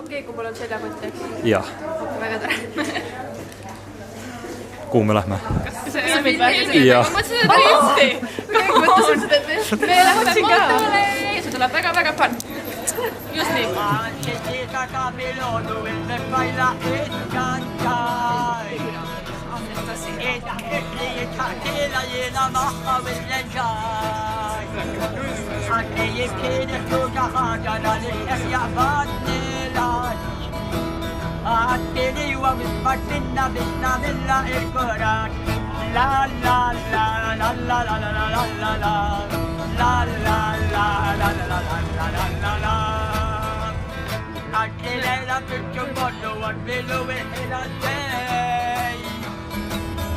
okei, kui mul on seljakotti, eks? Jah. Väga tore. Kuhu me lähme? Kas see filmid või? Jah. Ma mõtlesin, et risti. Kõik mõtlesid, et me lähme Moldovale ja see tuleb väga-väga fun. Just nii. Atteli uomit minna minna milla ilkorat la la la la la la la la la la la la la la la la la Atteli picture photo on below it hela day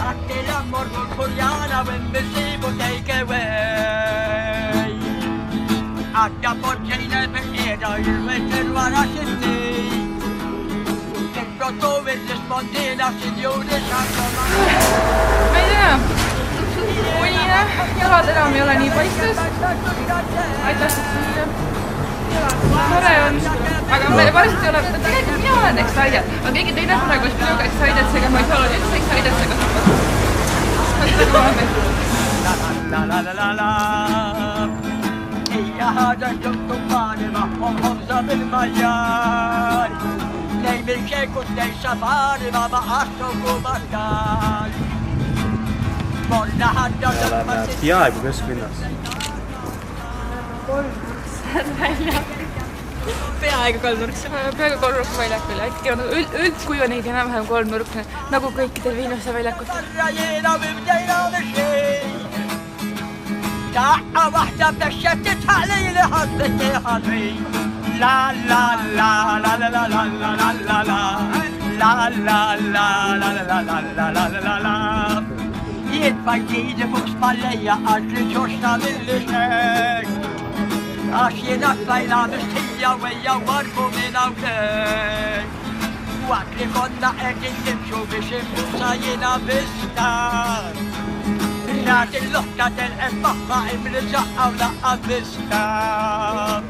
Atteli morgon koreana when the ship will take away Atta portina per era il veter varasini Ma ei tea, unine, jalad enam ei ole nii paistes. Aitäh, tore on, aga me varsti ei ole, tegelikult mina olen excited, aga keegi teine praegu ist minuga excited, seega ma ei saa olla üldse excited, seega Nei milkekut nei safari vaba astokumatal. Monna hadda oleme peaaegu kesklinnas. Peaaegu kolmnurk väljakul. Äkki on üldkuju neid enam-vähem kolmnurk, nagu kõikidel Viinuse väljakutel. Ta'a wahda bashati ta'lili hadbeti hadri. La la la la la la la la la la la la la la la la la la la Yetfajtide buksballeja aldrig törsta villisnäck Askina tvajlames tia veja var på min avkläck Wakli konna ägin dimsjo bishim busa gina bistar Ratin lukta till en pappa imrisa avla avvistar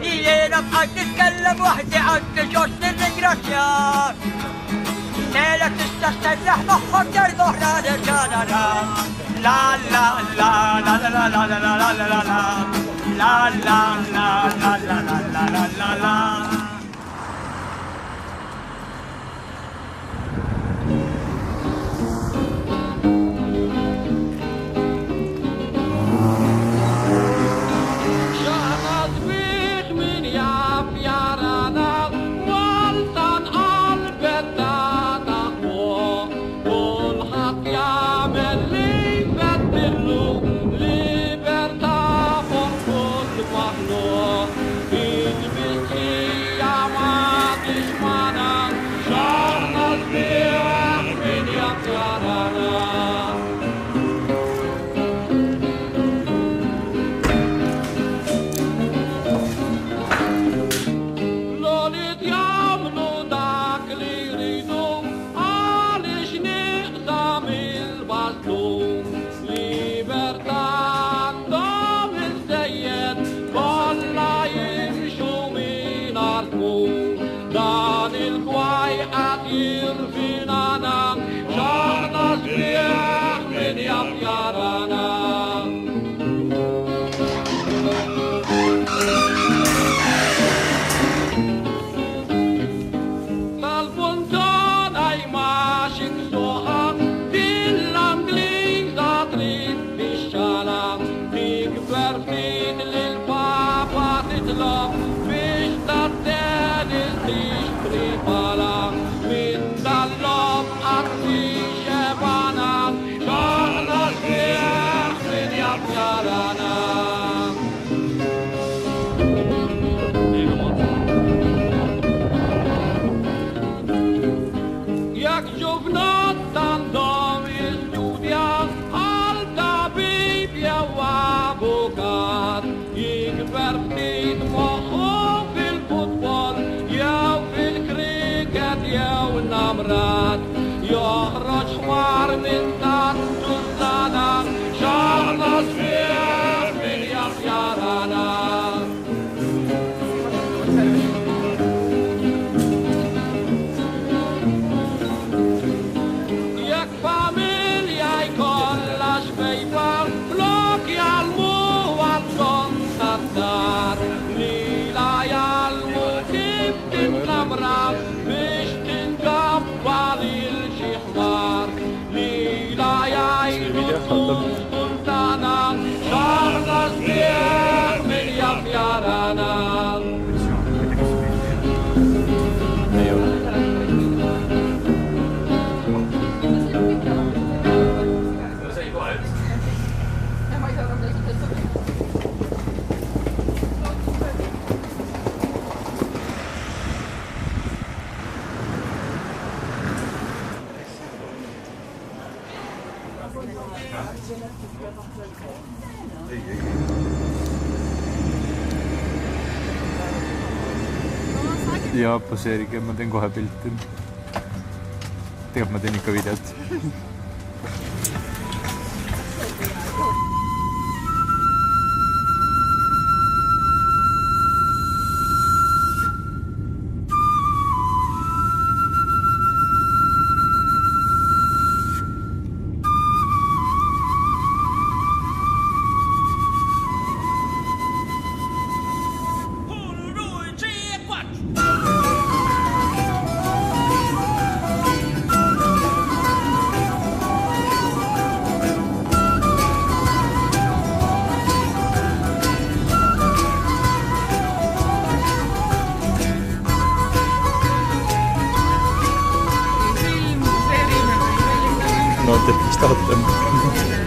Genom att tillkalla وحدي عد جوست الرجراتيات نالا تستسترح محضر ظهران الجانرا لا لا لا لا لا لا لا لا لا لا لا لا لا لا لا لا لا لا ja poseerige, ma teen kohe pilti. Tegelikult ma teen ikka videot. No, te mis tahate.